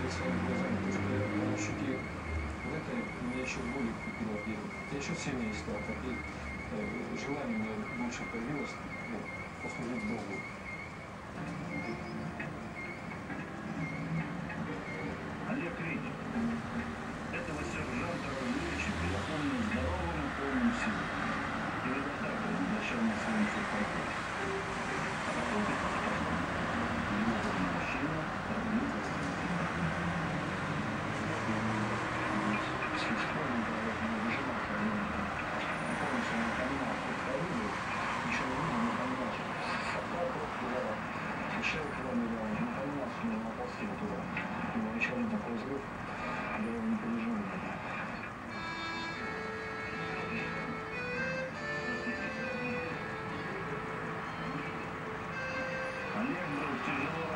поверить своими глазами, потому что я ощутил в это, меня еще более купило первым. Я еще сильнее стал, и желание мне больше появилось, ну, послужить Богу. Олег Редик. Этого сержанта разведчика я помню здоровым и полным сил. Именно так он возвращал на своем сухоходе. А потом мужчина пробился с свистком, выжимал кого-нибудь. Помнится, он понимал, что вторую, еще не видел, не понимал, что собаку туда, шею туда не дал, не понимал, что он наползет туда. Его еще один такой взрыв, я его не переживал. Олег был тяжело